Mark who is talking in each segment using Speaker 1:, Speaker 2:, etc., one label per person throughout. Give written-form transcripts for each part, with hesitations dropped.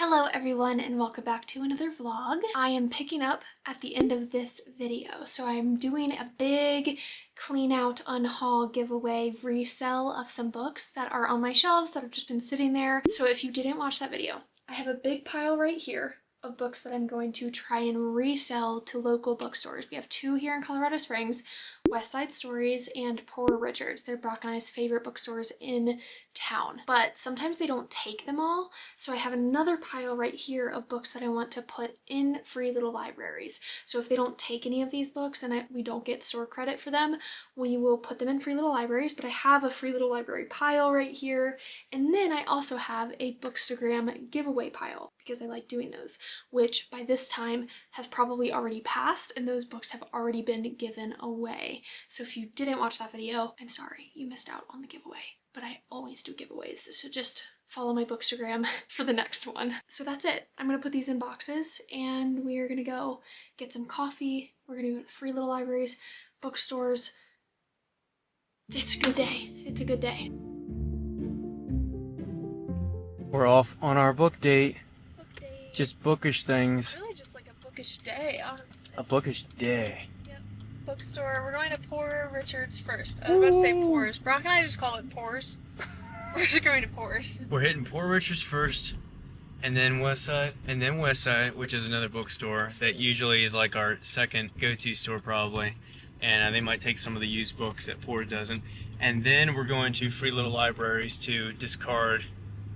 Speaker 1: Hello everyone and welcome back to another vlog. I am picking up at the end of this video. So I'm doing a big clean out, unhaul, giveaway, resell of some books that are on my shelves that have just been sitting there. So if you didn't watch that video, I have a big pile right here of books that I'm going to try and resell to local bookstores. We have two here in Colorado Springs, Westside Stories and Poor Richards. They're Brock and I's favorite bookstores in town, but sometimes they don't take them all. So I have another pile right here of books that I want to put in free little libraries. So if they don't take any of these books and we don't get store credit for them, we will put them in free little libraries. But I have a free little library pile right here. And then I also have a Bookstagram giveaway pile because I like doing those, which by this time has probably already passed and those books have already been given away. So if you didn't watch that video, I'm sorry, you missed out on the giveaway. But I always do giveaways, so just follow my Bookstagram for the next one. So that's it. I'm gonna put these in boxes and we're gonna go get some coffee. We're gonna go to free little libraries, bookstores. It's a good day. It's a good day.
Speaker 2: We're off on our book date.
Speaker 1: Book day.
Speaker 2: Just bookish things.
Speaker 1: Really just like a bookish day, honestly.
Speaker 2: A bookish day.
Speaker 1: Bookstore. We're going to Poor Richards first. I was about to say Poors. Brock and I just call it Poors. We're just going to Poors.
Speaker 2: We're hitting Poor Richards first, and then Westside, which is another bookstore that usually is like our second go-to store probably. And they might take some of the used books that Poor doesn't. And then we're going to free little libraries to discard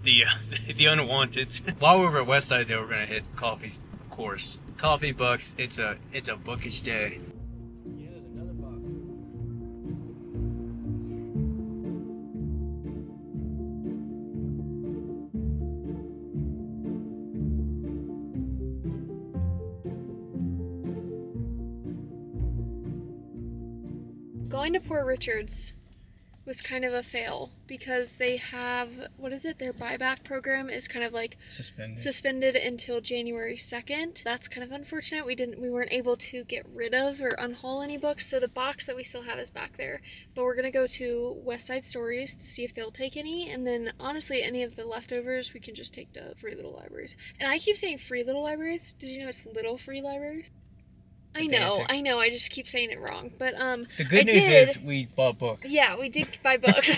Speaker 2: the unwanted. While we're over at Westside though, we're gonna hit coffees, of course. Coffee, books. It's a bookish day.
Speaker 1: Going to Poor Richards was kind of a fail because they have, what is it? Their buyback program is kind of like suspended until January 2nd. That's kind of unfortunate. We weren't able to get rid of or unhaul any books, so the box that we still have is back there. But we're gonna go to Westside Stories to see if they'll take any, and then honestly any of the leftovers we can just take to free little libraries. And I keep saying free little libraries. Did you know it's little free libraries? I know, I just keep saying it wrong, but
Speaker 2: the good news is we bought books. Yeah,
Speaker 1: we did buy books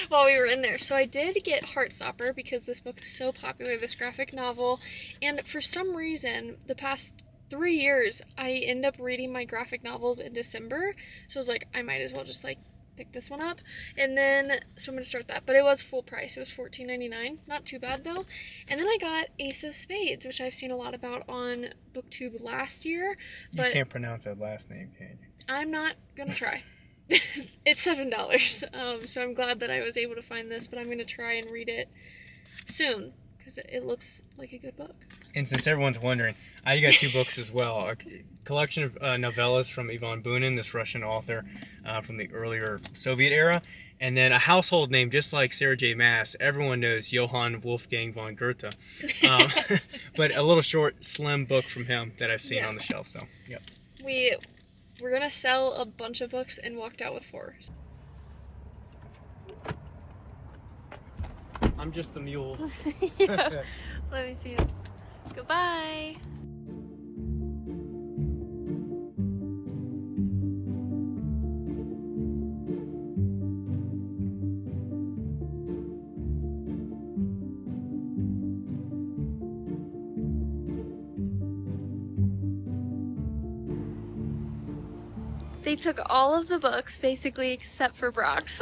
Speaker 1: while we were in there. So I did get Heartstopper because this book is so popular, this graphic novel, and for some reason, the past 3 years, I end up reading my graphic novels in December, so I was like, I might as well just like pick this one up, and then so I'm gonna start that. But it was full price. It was $14.99. Not too bad though. And then I got Ace of Spades, which I've seen a lot about on BookTube last year. But
Speaker 2: you can't pronounce that last name, can you?
Speaker 1: I'm not gonna try. It's $7. So I'm glad that I was able to find this, but I'm gonna try and read it soon because it looks like a good book.
Speaker 2: And since everyone's wondering, I got two books as well. A collection of novellas from Ivan Bunin, this Russian author from the earlier Soviet era. And then a household name, just like Sarah J. Maas. Everyone knows Johann Wolfgang von Goethe. But a little short, slim book from him that I've seen on the shelf. So, yep.
Speaker 1: We're going to sell a bunch of books and walked out with 4.
Speaker 2: I'm just the mule.
Speaker 1: Yeah. Let me see it. Goodbye. They took all of the books basically except for Brock's.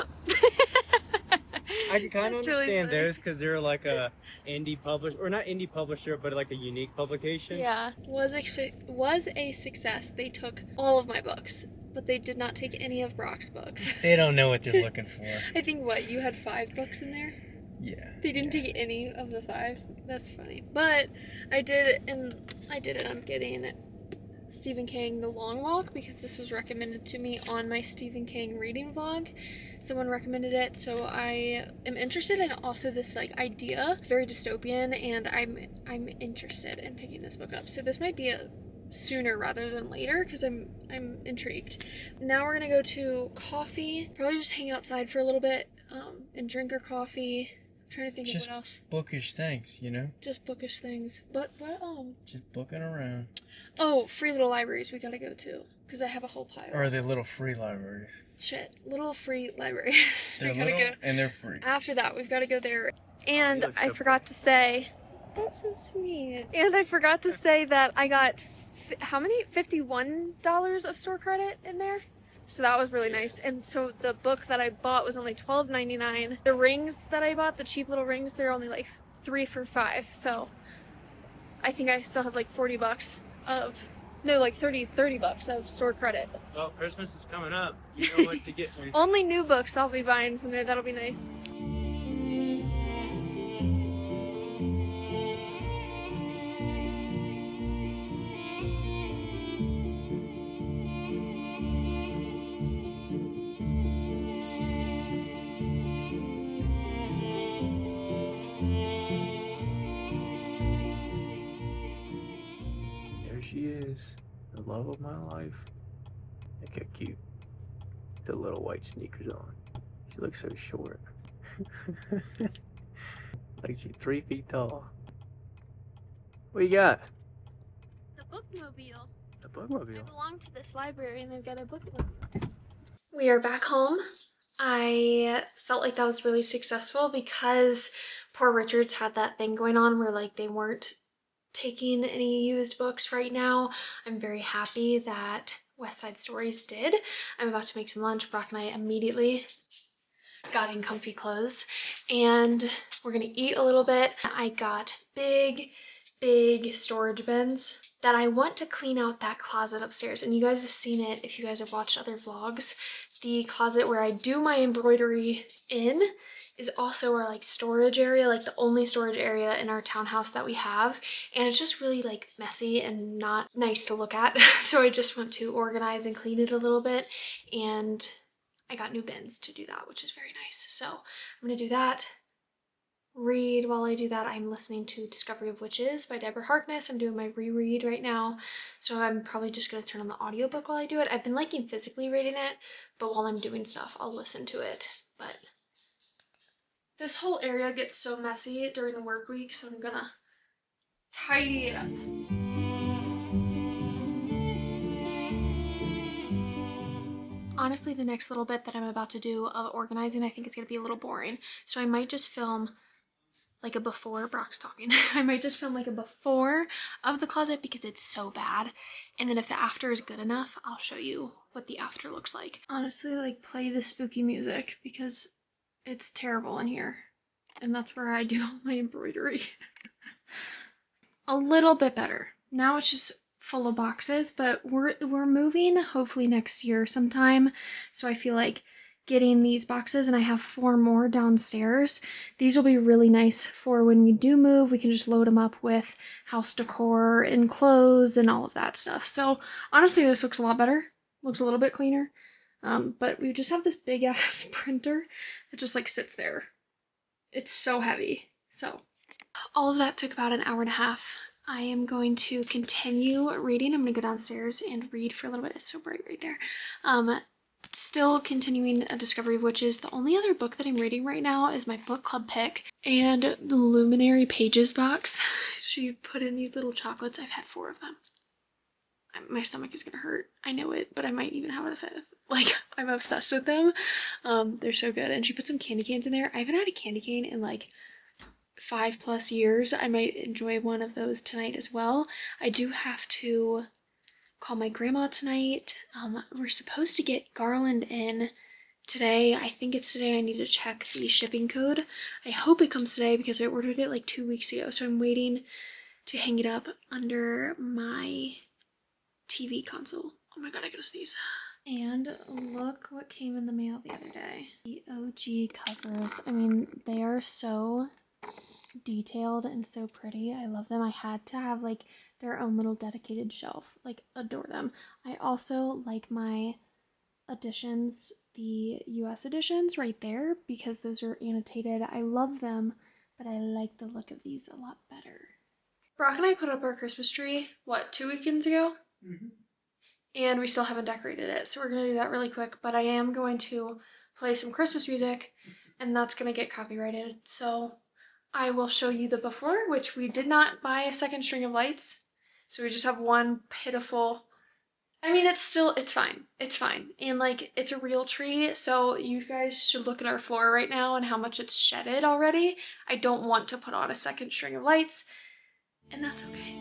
Speaker 2: I can kind of understand those because they're like a indie publisher, or not indie publisher, but like a unique publication.
Speaker 1: Yeah, was a success. They took all of my books, but they did not take any of Brock's books.
Speaker 2: They don't know what they're looking for.
Speaker 1: I think you had 5 books in there?
Speaker 2: Yeah.
Speaker 1: They didn't take any of the 5. That's funny. But I did end up getting Stephen King The Long Walk because this was recommended to me on my Stephen King reading vlog. Someone recommended it, so I am interested in also this like idea. It's very dystopian, and I'm interested in picking this book up. So this might be a sooner rather than later because I'm intrigued. Now we're gonna go to coffee. Probably just hang outside for a little bit and drink our coffee, trying to think of
Speaker 2: Just
Speaker 1: what else.
Speaker 2: bookish things, you know?
Speaker 1: Just bookish things. But what,
Speaker 2: Just booking around.
Speaker 1: Oh, free little libraries we gotta go to. Because I have a whole pile.
Speaker 2: Or are they little free libraries?
Speaker 1: Shit. Little free libraries.
Speaker 2: They're
Speaker 1: we gotta
Speaker 2: little
Speaker 1: go.
Speaker 2: and they're free.
Speaker 1: After that, we've gotta go there. And
Speaker 2: so
Speaker 1: I forgot to say... That's so sweet. And I forgot to say that I got... how many? $51 of store credit in there? So that was really nice. And so the book that I bought was only $12.99. The rings that I bought, the cheap little rings, they're only like 3 for $5. So I think I still have like 40 bucks of, no, like 30 bucks of store credit.
Speaker 2: Well, Christmas is coming up. You know what to get me.
Speaker 1: Only new books I'll be buying from there. That'll be nice.
Speaker 2: She is the love of my life. Look how cute. The little white sneakers on. She looks so short. Like she's 3 feet tall. What you got?
Speaker 1: The bookmobile.
Speaker 2: The bookmobile.
Speaker 1: I belong to this library and they've got a bookmobile. We are back home. I felt like that was really successful because poor Richards had that thing going on where like they weren't taking any used books right now. I'm very happy that Westside Stories did. I'm about to make some lunch. Brock and I immediately got in comfy clothes and we're gonna eat a little bit. I got big storage bins that I want to clean out that closet upstairs, and you guys have seen it if you guys have watched other vlogs. The closet where I do my embroidery in is also our like storage area, like the only storage area in our townhouse that we have, and it's just really like messy and not nice to look at. So I just want to organize and clean it a little bit, and I got new bins to do that, which is very nice. So I'm gonna do that. Read while I do that. I'm listening to Discovery of Witches by Deborah Harkness. I'm doing my reread right now, so I'm probably just gonna turn on the audiobook while I do it. I've been liking physically reading it, but while I'm doing stuff I'll listen to it. But this whole area gets so messy during the work week, so I'm gonna tidy it up. Honestly, the next little bit that I'm about to do of organizing, I think is gonna be a little boring, so I might just film like a before. Brock's talking. I might just film like a before of the closet because it's so bad, and then if the after is good enough, I'll show you what the after looks like. Honestly, like play the spooky music because it's terrible in here, and that's where I do all my embroidery. A little bit better. Now it's just full of boxes, but we're moving hopefully next year sometime, so I feel like getting these boxes, and I have 4 more downstairs. These will be really nice for when we do move. We can just load them up with house decor and clothes and all of that stuff. So honestly, this looks a lot better. Looks a little bit cleaner. But we just have this big ass printer that just like sits there. It's so heavy. So all of that took about an hour and a half. I am going to continue reading. I'm gonna go downstairs and read for a little bit. It's so bright right there. Still continuing a Discovery of Witches. The only other book that I'm reading right now is my book club pick and the Luminary Pages box. She put in these little chocolates. I've had 4 of them. My stomach is gonna hurt. I know it, but I might even have a 5th. Like, I'm obsessed with them. They're so good. And she put some candy canes in there. I haven't had a candy cane in like 5+ years. I might enjoy one of those tonight as well. I do have to call my grandma tonight. We're supposed to get garland in today. I think it's today. I need to check the shipping code. I hope it comes today because I ordered it like 2 weeks ago, so I'm waiting to hang it up under my TV console. Oh my god, I gotta sneeze. And look what came in the mail the other day. The OG covers. I mean, they are so detailed and so pretty. I love them. I had to have like their own little dedicated shelf. Like, adore them. I also like my editions, the US editions right there, because those are annotated. I love them, but I like the look of these a lot better. Brock and I put up our Christmas tree, what, 2 weekends ago? Mm-hmm. And we still haven't decorated it, so we're gonna do that really quick, but I am going to play some Christmas music and that's gonna get copyrighted. So I will show you the before, which we did not buy a second string of lights. So we just have one pitiful, I mean, it's fine. It's fine. And like, it's a real tree. So you guys should look at our floor right now and how much it's shedded already. I don't want to put on a second string of lights, and that's okay.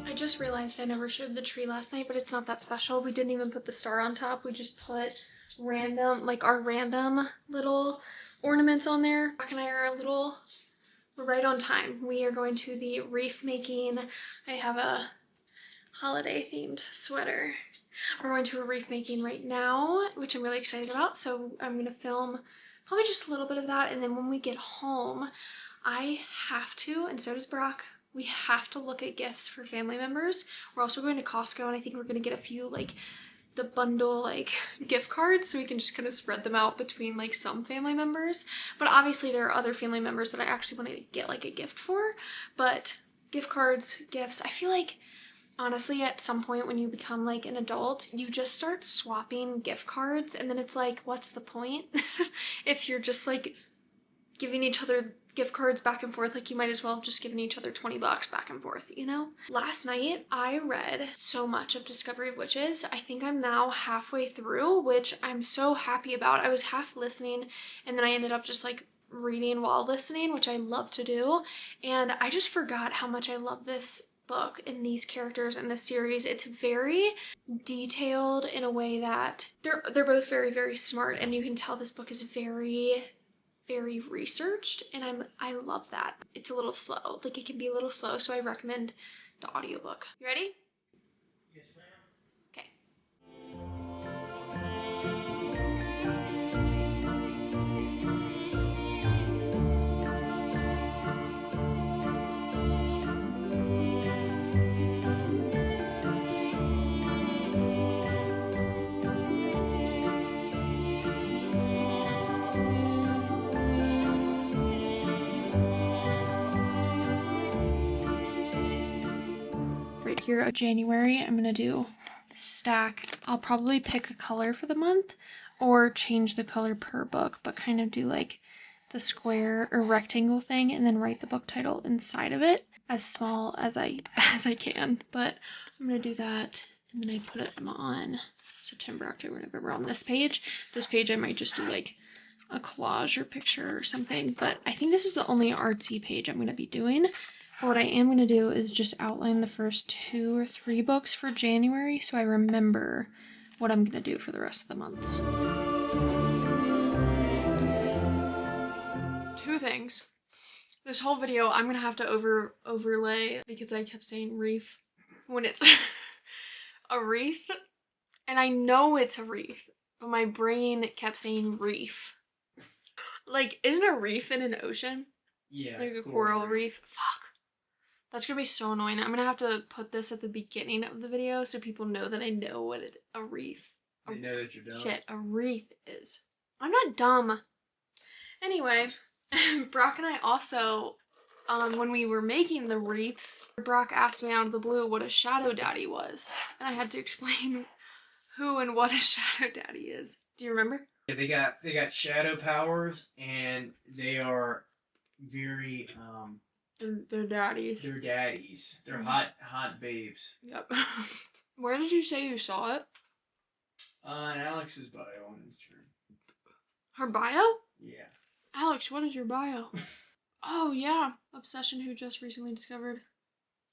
Speaker 1: I just realized I never showed the tree last night, but it's not that special. We didn't even put the star on top. We just put random, like our random little ornaments on there. Brock and I are we're right on time. We are going to the reef making. I have a holiday themed sweater. We're going to a reef making right now, which I'm really excited about. So I'm gonna film probably just a little bit of that. And then when we get home, I have to, and so does Brock, we have to look at gifts for family members. We're also going to Costco, and I think we're gonna get a few like the bundle like gift cards so we can just kind of spread them out between like some family members. But obviously there are other family members that I actually want to get like a gift for. But gift cards, gifts, I feel like honestly at some point when you become like an adult, you just start swapping gift cards, and then it's like, what's the point? If you're just like giving each other gift cards back and forth, like you might as well have just given each other 20 bucks back and forth, you know? Last night I read so much of Discovery of Witches. I think I'm now halfway through, which I'm so happy about. I was half listening and then I ended up just like reading while listening, which I love to do. And I just forgot how much I love this book and these characters in this series. It's very detailed in a way that they're both very, very smart, and you can tell this book is very researched, and I love that. It's a little slow, like it can be a little slow, so I recommend the audiobook. You ready?
Speaker 2: Yes, ma'am.
Speaker 1: Okay. Right here, January, I'm gonna do stack. I'll probably pick a color for the month or change the color per book, but kind of do like the square or rectangle thing and then write the book title inside of it as small as I can. But I'm gonna do that, and then I put it on September, October, November on this page. This page I might just do like a collage or picture or something, but I think this is the only artsy page I'm gonna be doing. But what I am going to do is just outline the first 2 or 3 books for January so I remember what I'm going to do for the rest of the months. 2 things. This whole video I'm going to have to overlay because I kept saying reef when it's a wreath. And I know it's a wreath, but my brain kept saying reef. Like, isn't a reef in an ocean?
Speaker 2: Yeah.
Speaker 1: Like a coral reef? Fuck. That's gonna be so annoying. I'm gonna have to put this at the beginning of the video so people know that I know what a reef.
Speaker 2: They know that you're dumb.
Speaker 1: Shit, a wreath is. I'm not dumb. Anyway, Brock and I also, when we were making the wreaths, Brock asked me out of the blue what a shadow daddy was. And I had to explain who and what a shadow daddy is. Do you remember?
Speaker 2: Yeah, they got shadow powers, and they are very
Speaker 1: They're daddies.
Speaker 2: They're daddies. They're hot babes.
Speaker 1: Yep. Where did you say you saw it?
Speaker 2: On Alex's bio on Instagram.
Speaker 1: Her bio?
Speaker 2: Yeah.
Speaker 1: Alex, what is your bio? Oh, yeah. Obsession who just recently discovered.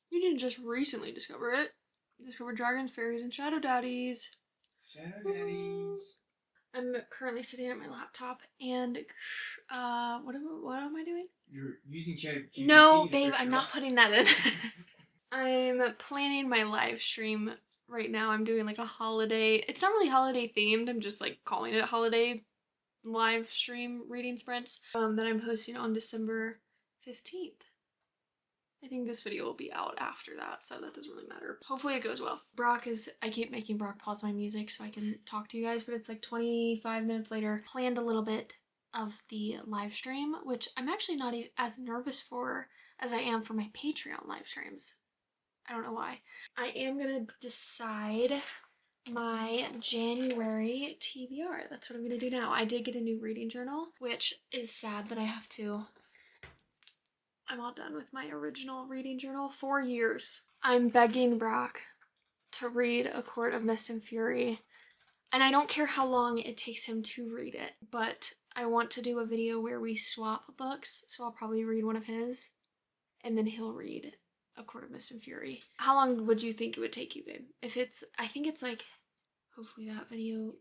Speaker 1: You didn't just recently discover it. You discovered dragons, fairies, and shadow daddies.
Speaker 2: Shadow daddies.
Speaker 1: I'm currently sitting at my laptop and, what am I doing?
Speaker 2: You're using ChatGPT.
Speaker 1: No, babe, I'm not putting that in. I'm planning my live stream right now. I'm doing like a holiday. It's not really holiday themed. I'm just like calling it holiday live stream reading sprints that I'm posting on December 15th. I think this video will be out after that, so that doesn't really matter. Hopefully it goes well. I keep making Brock pause my music so I can talk to you guys, but it's like 25 minutes later. Planned a little bit of the live stream, which I'm actually not as nervous for as I am for my Patreon live streams. I don't know why. I am gonna decide my January TBR. That's what I'm gonna do now. I did get a new reading journal, which is sad that I have to. I'm all done with my original reading journal. 4 years. I'm begging Brock to read A Court of Mist and Fury, and I don't care how long it takes him to read it, but I want to do a video where we swap books, so I'll probably read one of his, and then he'll read A Court of Mist and Fury. How long would you think it would take you, babe? I think it's like, hopefully that video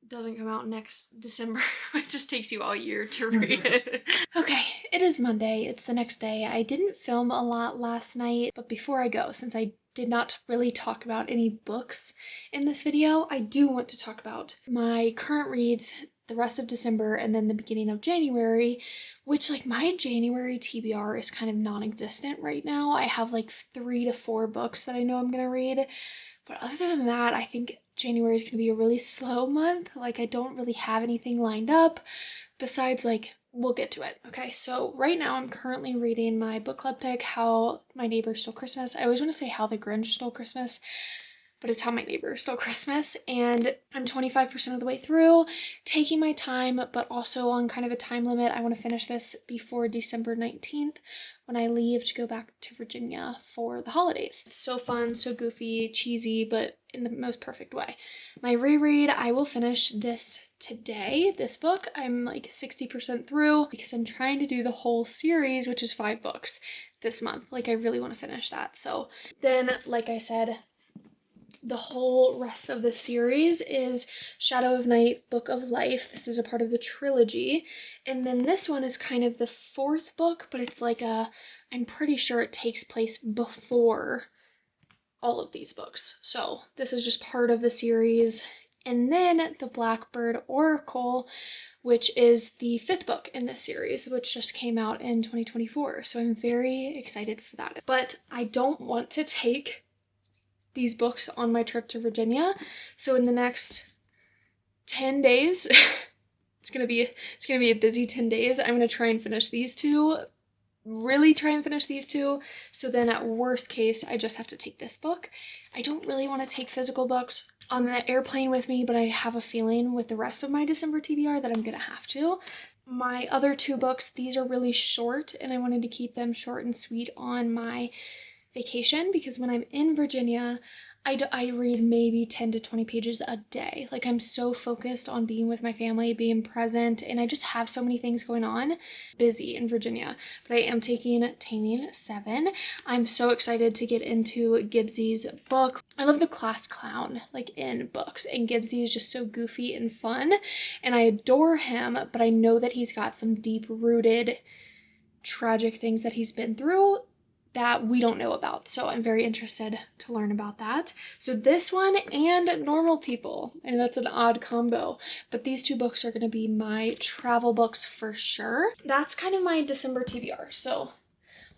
Speaker 1: doesn't come out next December. It just takes you all year to read it. Okay, it is Monday. It's the next day. I didn't film a lot last night, but before I go, since I did not really talk about any books in this video, I do want to talk about my current reads, the rest of December, and then the beginning of January, which, like, my January TBR is kind of non-existent right now. I have like 3 to 4 books that I know I'm gonna read, but other than that, I think January is gonna be a really slow month. Like, I don't really have anything lined up besides, like, we'll get to it. Okay, so right now I'm currently reading my book club pick, How My Neighbor Stole Christmas. I always want to say How the Grinch Stole Christmas, but it's How My Neighbor Stole Christmas, and I'm 25% of the way through, taking my time, but also on kind of a time limit. I want to finish this before December 19th, when I leave to go back to Virginia for the holidays. It's so fun, so goofy, cheesy, but in the most perfect way. My reread, I will finish this today, this book. I'm like 60% through because I'm trying to do the whole series, which is 5 books this month. Like, I really want to finish that. So then, like I said, the whole rest of the series is Shadow of Night, Book of Life. This is a part of the trilogy. And then this one is kind of the 4th book, but it's like I'm pretty sure it takes place before all of these books. So this is just part of the series. And then The Blackbird Oracle, which is the 5th book in this series, which just came out in 2024. So I'm very excited for that. But I don't want to take these books on my trip to Virginia. So in the next 10 days, it's gonna be a busy 10 days. I'm gonna try and finish these 2. Really try and finish these 2. So then at worst case, I just have to take this book. I don't really want to take physical books on the airplane with me, but I have a feeling with the rest of my December TBR that I'm gonna have to. My other 2 books, these are really short, and I wanted to keep them short and sweet on my vacation, because when I'm in Virginia, I read maybe 10 to 20 pages a day. Like, I'm so focused on being with my family, being present, and I just have so many things going on. Busy in Virginia. But I am taking Taming 7. I'm so excited to get into Gibbsy's book. I love the class clown, like, in books, and Gibbsy is just so goofy and fun, and I adore him, but I know that he's got some deep-rooted tragic things that he's been through that we don't know about. So I'm very interested to learn about that. So this one and Normal People, I know that's an odd combo, but these 2 books are going to be my travel books for sure. That's kind of my December TBR. So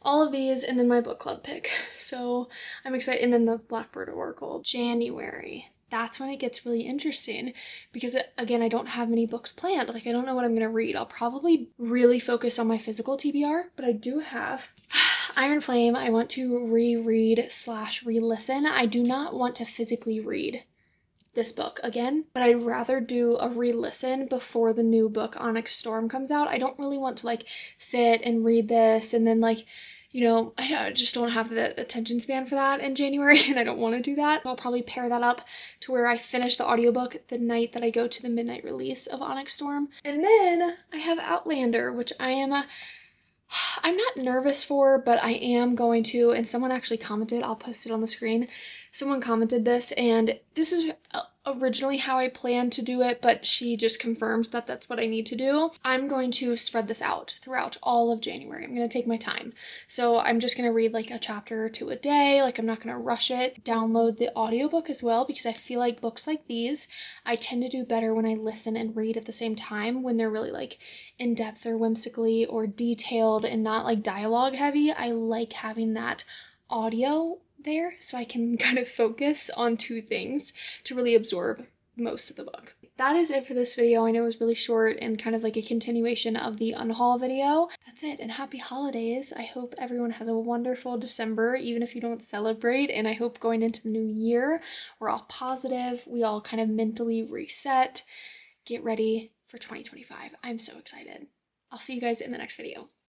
Speaker 1: all of these and then my book club pick. So I'm excited. And then the Blackbird Oracle. January. That's when it gets really interesting because, again, I don't have many books planned. Like, I don't know what I'm going to read. I'll probably really focus on my physical TBR, but I do have Iron Flame. I want to reread / re-listen. I do not want to physically read this book again, but I'd rather do a re-listen before the new book Onyx Storm comes out. I don't really want to, like, sit and read this and then, like, you know, I just don't have the attention span for that in January, and I don't want to do that. I'll probably pair that up to where I finish the audiobook the night that I go to the midnight release of Onyx Storm. And then I have Outlander, which I'm not nervous for, but I am going to, and someone actually commented, I'll post it on the screen. Someone commented this, and this is originally how I planned to do it, but she just confirmed that that's what I need to do. I'm going to spread this out throughout all of January. I'm going to take my time. So I'm just going to read like a chapter or two a day. Like I'm not going to rush it. Download the audiobook as well, because I feel like books like these, I tend to do better when I listen and read at the same time, when they're really like in depth or whimsically or detailed and not like dialogue heavy. I like having that audio there so I can kind of focus on two things to really absorb most of the book. That is it for this video. I know it was really short and kind of like a continuation of the unhaul video. That's it, and happy holidays. I hope everyone has a wonderful December, even if you don't celebrate, and I hope going into the new year, we're all positive, we all kind of mentally reset, get ready for 2025. I'm so excited. I'll see you guys in the next video.